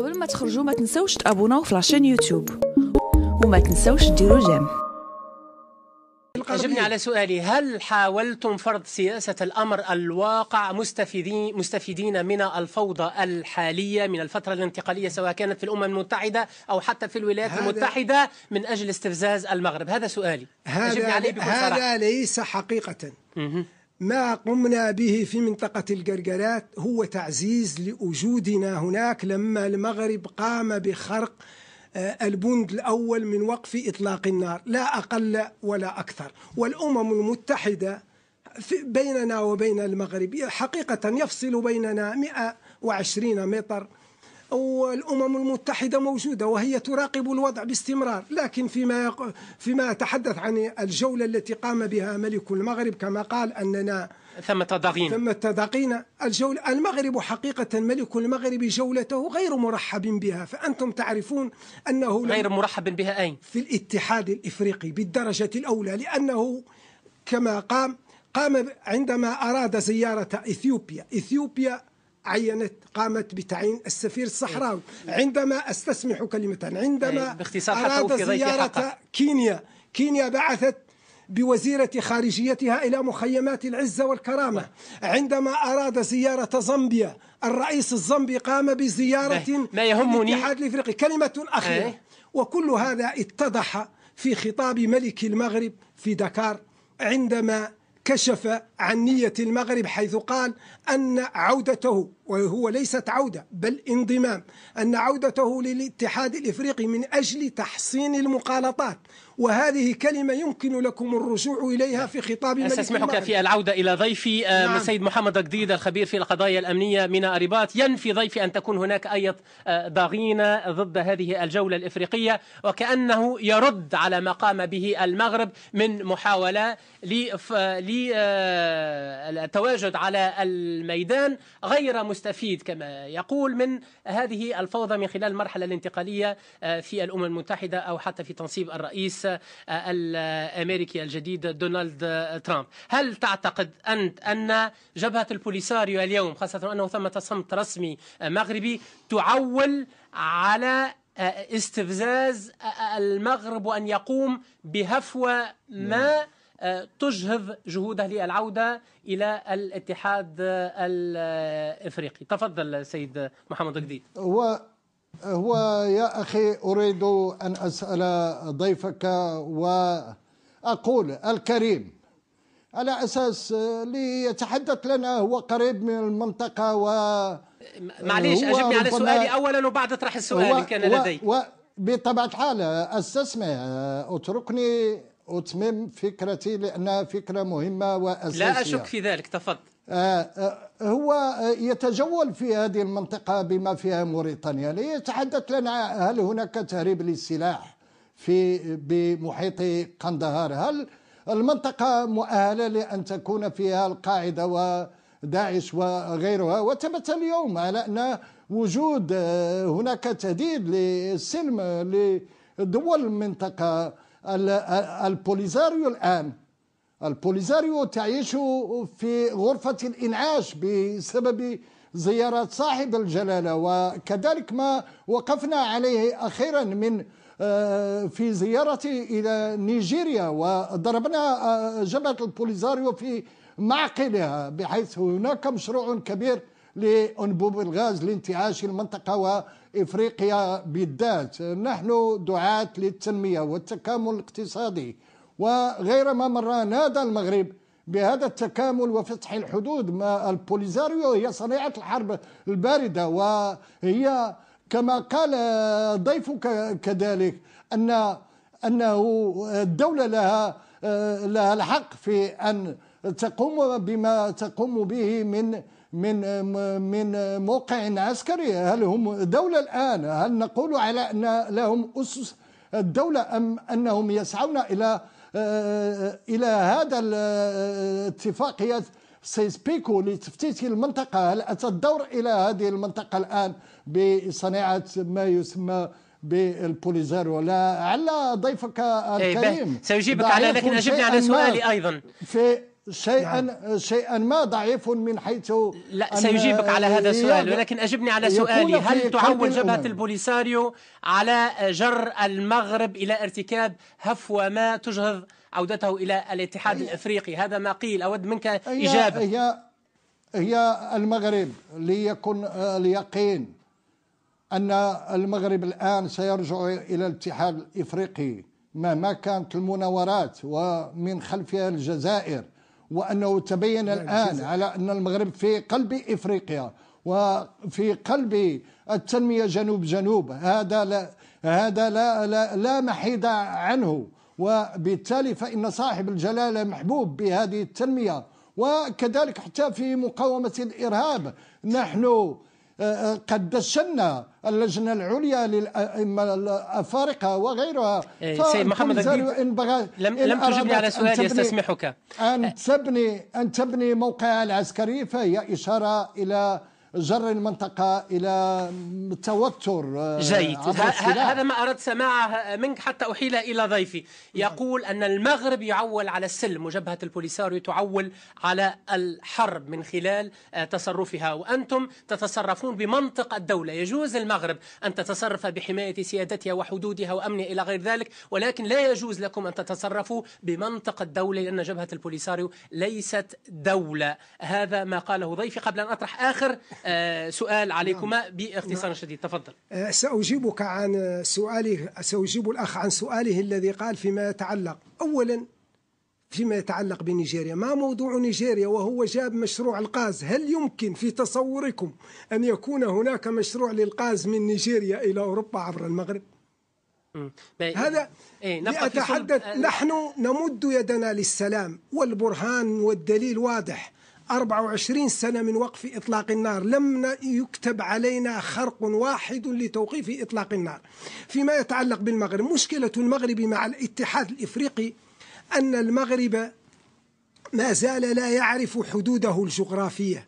قبل ما تخرجوا ما تنسوش تابوناو في لاشين يوتيوب وما تنسوش ديروا جيم. أجبني على سؤالي، هل حاولتم فرض سياسة الأمر الواقع مستفيدين من الفوضى الحالية من الفترة الانتقالية سواء كانت في الأمم المتحدة أو حتى في الولايات المتحدة من أجل استفزاز المغرب؟ هذا سؤالي. أجبني عليه بكل صراحة. هذا ليس حقيقة. ما قمنا به في منطقة القرقرات هو تعزيز لوجودنا هناك لما المغرب قام بخرق البند الأول من وقف إطلاق النار، لا أقل ولا أكثر. والأمم المتحدة بيننا وبين المغرب حقيقة يفصل بيننا 120 متر، والأمم المتحدة موجودة وهي تراقب الوضع باستمرار. لكن فيما تحدث عن الجولة التي قام بها ملك المغرب كما قال أننا ثم تضاغين الجولة، المغرب حقيقة ملك المغرب جولته غير مرحب بها، فأنتم تعرفون أنه غير مرحب بها أين؟ في الاتحاد الإفريقي بالدرجة الأولى، لأنه كما قام عندما أراد زيارة إثيوبيا قامت بتعيين السفير الصحراوي. عندما أستسمح كلمة، عندما أراد زيارة كينيا بعثت بوزيرة خارجيتها إلى مخيمات العزة والكرامة. عندما أراد زيارة زامبيا الرئيس الزامبي قام بزيارة ما يهمني الاتحاد الإفريقي. كلمة أخيرة، وكل هذا اتضح في خطاب ملك المغرب في دكار عندما كشف عن نية المغرب، حيث قال أن عودته، وهو ليست عودة بل انضمام، أن عودته للاتحاد الإفريقي من أجل تحصين المخالطات. وهذه كلمة يمكن لكم الرجوع إليها في خطاب ملك أستسمحك المغرب. في العودة إلى ضيفي. نعم. السيد محمد قديد الخبير في القضايا الأمنية من الرباط، ينفي ضيفي أن تكون هناك أي ضغينة ضد هذه الجولة الإفريقية، وكأنه يرد على ما قام به المغرب من محاولة للتواجد على الميدان غير مستفيد كما يقول من هذه الفوضى من خلال المرحلة الانتقالية في الأمم المتحدة أو حتى في تنصيب الرئيس الأمريكي الجديد دونالد ترامب. هل تعتقد أنت أن جبهة البوليساريو اليوم، خاصة أنه ثمة صمت رسمي مغربي، تعول على استفزاز المغرب وأن يقوم بهفوة ما تجهض جهوده للعودة إلى الاتحاد الإفريقي؟ تفضل سيد محمد قديد. هو يا أخي أريد أن أسأل ضيفك وأقول الكريم على أساس ليتحدث لنا، هو قريب من المنطقة معليش أجبني على سؤالي أولا وبعد طرح السؤال إن كان لدي. بطبيعة الحال أستسمع، أتركني أتمم فكرتي لأنها فكرة مهمة وأساسية. لا أشك في ذلك، تفضل. هو يتجول في هذه المنطقة بما فيها موريتانيا ليتحدث لنا هل هناك تهريب للسلاح بمحيط قندهار؟ هل المنطقة مؤهلة لأن تكون فيها القاعدة وداعش وغيرها؟ وثبت اليوم على أن وجود هناك تهديد للسلم لدول المنطقة. البوليساريو الآن البوليساريو تعيش في غرفة الإنعاش بسبب زيارة صاحب الجلالة، وكذلك ما وقفنا عليه أخيرا من في زيارتي إلى نيجيريا، وضربنا جبهة البوليساريو في معقلها، بحيث هناك مشروع كبير لأنبوب الغاز لانتعاش المنطقة وإفريقيا بالذات. نحن دعاة للتنمية والتكامل الاقتصادي، وغير ما مرة نادى المغرب بهذا التكامل وفتح الحدود. ما البوليساريو هي صنيعة الحرب الباردة، وهي كما قال ضيفك كذلك أنه الدولة لها الحق في أن تقوم بما تقوم به من موقع عسكري. هل هم دولة الآن؟ هل نقول على أن لهم أسس الدولة أم أنهم يسعون إلى هذا الاتفاقية سيسبيكو لتفتيت المنطقة؟ هل أتى الدور إلى هذه المنطقة الآن بصناعة ما يسمى بالبوليساريو؟ لعل ضيفك الكريم سيجيبك على، لكن أجبني على سؤالي أيضا. شيئا ما ضعيف من حيث لا سيجيبك على هذا السؤال، ولكن أجبني على سؤالي. هل تعول جبهة البوليساريو على جر المغرب إلى ارتكاب هفوة ما تجهض عودته إلى الاتحاد الإفريقي؟ هذا ما قيل، أود منك إجابة. هي المغرب ليكن اليقين أن المغرب الآن سيرجع إلى الاتحاد الإفريقي مهما كانت المناورات ومن خلفها الجزائر، وأنه تبين الآن على أن المغرب في قلب إفريقيا وفي قلب التنمية جنوب. هذا لا محيد عنه، وبالتالي فإن صاحب الجلالة محبوب بهذه التنمية، وكذلك حتى في مقاومة الإرهاب. نحن قد دشنا اللجنة العليا للأئمة الأفارقة وغيرها. سيد محمد لم تجبني على سؤالي، يستسمحك أن تبني موقعها العسكري، فهي إشارة إلى جر المنطقة إلى توتر. جيد، هذا ما أردت سماعه منك حتى أحيل إلى ضيفي. يقول أن المغرب يعول على السلم وجبهة البوليساريو تعول على الحرب من خلال تصرفها، وأنتم تتصرفون بمنطق الدولة. يجوز المغرب أن تتصرف بحماية سيادتها وحدودها وأمنها إلى غير ذلك، ولكن لا يجوز لكم أن تتصرفوا بمنطق الدولة، لأن جبهة البوليساريو ليست دولة. هذا ما قاله ضيفي. قبل أن أطرح آخر سؤال عليكما باختصار شديد، تفضل. سأجيبك عن سؤالي، سأجيب الأخ عن سؤاله الذي قال فيما يتعلق أولا فيما يتعلق بنيجيريا. ما موضوع نيجيريا وهو جاب مشروع الغاز؟ هل يمكن في تصوركم أن يكون هناك مشروع للغاز من نيجيريا إلى أوروبا عبر المغرب؟ هذا أتحدث. نحن نمد يدنا للسلام، والبرهان والدليل واضح. 24 سنة من وقف إطلاق النار، لم يكتب علينا خرق واحد لتوقيف إطلاق النار. فيما يتعلق بالمغرب، مشكلة المغرب مع الاتحاد الإفريقي أن المغرب ما زال لا يعرف حدوده الجغرافية.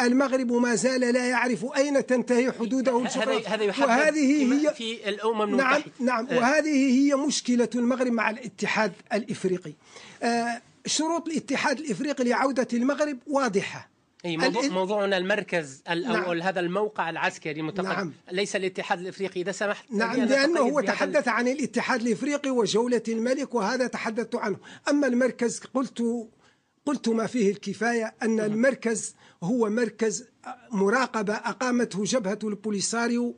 المغرب ما زال لا يعرف أين تنتهي حدوده الجغرافية، وهذه هي في الأمم المتحدة. نعم، وهذه هي مشكلة المغرب مع الاتحاد الإفريقي. شروط الاتحاد الإفريقي لعودة المغرب واضحة. موضوعنا المركز أو هذا الموقع العسكري المتقدم، ليس الاتحاد الإفريقي إذا سمحت. نعم، لأنه هو تحدث عن الاتحاد الإفريقي وجولة الملك، وهذا تحدثت عنه. أما المركز قلت ما فيه الكفاية، أن المركز هو مركز مراقبة أقامته جبهة البوليساريو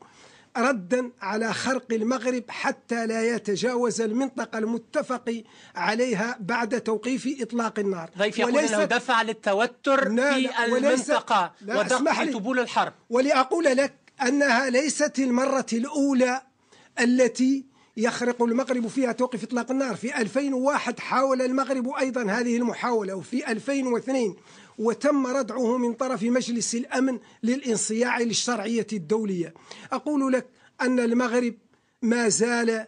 ردا على خرق المغرب حتى لا يتجاوز المنطقة المتفق عليها بعد توقيف إطلاق النار. ضيف يقول أنه دفع للتوتر في المنطقة ودق في طبول الحرب. ولأقول لك أنها ليست المرة الأولى التي يخرق المغرب فيها توقف إطلاق النار. في 2001 حاول المغرب أيضا هذه المحاولة، وفي 2002 وتم ردعه من طرف مجلس الأمن للانصياع للشرعية الدولية. أقول لك أن المغرب ما زال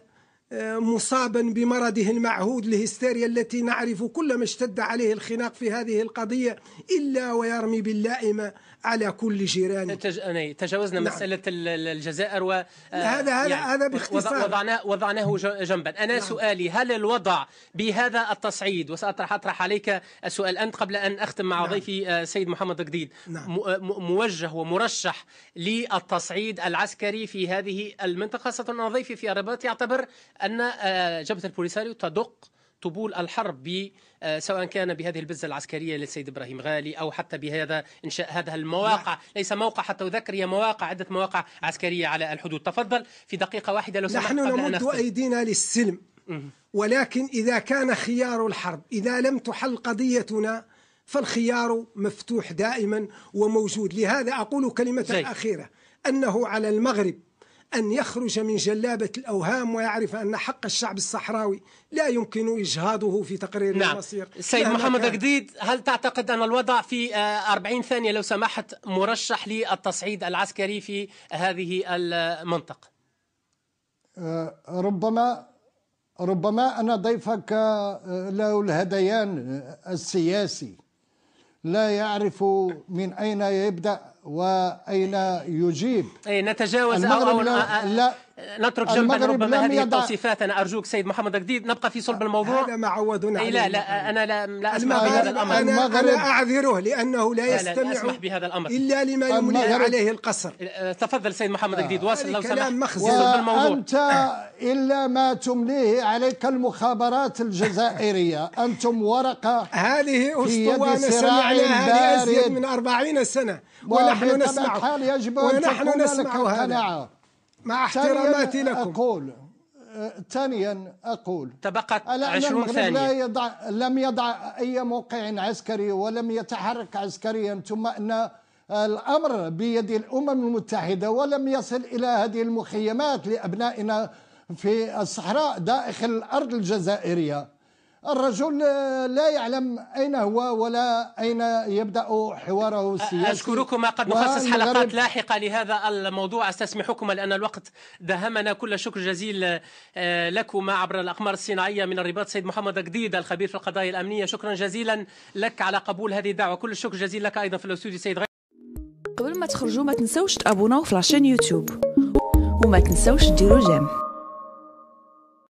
مصابا بمرضه المعهود الهستيريا التي نعرف كلما اشتد عليه الخناق في هذه القضية إلا ويرمي باللائمة على كل جيرانه. تجاوزنا مسألة الجزائر هذا باختصار وضعناه جنبا. أنا سؤالي، هل الوضع بهذا التصعيد، وسأطرح عليك السؤال أنت قبل أن أختم مع ضيفي سيد محمد جديد، موجه ومرشح للتصعيد العسكري في هذه المنطقة، خاصة أن ضيفي في الرباط يعتبر أن جبهة البوليساريو تدق طبول الحرب سواء كان بهذه البزة العسكرية للسيد إبراهيم غالي أو حتى بهذا إنشاء هذا المواقع. ليس موقع حتى أذكر، هي مواقع، عدة مواقع عسكرية على الحدود. تفضل في دقيقة واحدة لو سمحت. نحن نمد أيدينا للسلم، ولكن إذا كان خيار الحرب، إذا لم تحل قضيتنا فالخيار مفتوح دائما وموجود. لهذا أقول كلمة أخيرة، أنه على المغرب أن يخرج من جلابة الأوهام ويعرف أن حق الشعب الصحراوي لا يمكن إجهاضه في تقرير المصير. سيد محمد جديد، هل تعتقد أن الوضع في 40 ثانية لو سمحت مرشح للتصعيد العسكري في هذه المنطقة؟ ربما أن ضيفك له الهذيان السياسي، لا يعرف من أين يبدأ وأين يجيب. نتجاوز نترك جنبا ربما هذه التوصيفات. أنا أرجوك سيد محمد جديد نبقى في صلب الموضوع. هذا ما عودنا عليه. لا أنا لا أسمح بهذا الأمر. أنا أعذره لأنه لا يستمع أسمح بهذا الأمر إلا لما يملي عليه القصر. تفضل سيد محمد جديد واصل لو سمحت. وأنت إلا ما تمليه عليك المخابرات الجزائرية. أنتم ورقة هذه أسطوانة سمعناها لأزيد من 40 سنة ونحن نسمعها. يجب أن تكون لك قناعة. مع احتراماتي لكم. ثانيا أقول تبقت 20 ثانية. لم يضع أي موقع عسكري ولم يتحرك عسكريا، ثم أن الأمر بيد الأمم المتحدة ولم يصل إلى هذه المخيمات لأبنائنا في الصحراء داخل الأرض الجزائرية. الرجل لا يعلم أين هو ولا أين يبدأ حواره السياسي. أشكركما، قد نخصص حلقات لاحقة لهذا الموضوع. أستسمحكما لأن الوقت داهمنا. كل شكر جزيل لكما عبر الأقمار الصناعية من الرباط سيد محمد جديد الخبير في القضايا الأمنية. شكرا جزيلا لك على قبول هذه الدعوة. كل الشكر جزيل لك أيضا في الاستوديو سيد غير. قبل ما تخرجوا ما تنسوش تابوناو في لاشين يوتيوب وما تنسوش ديروا جيم.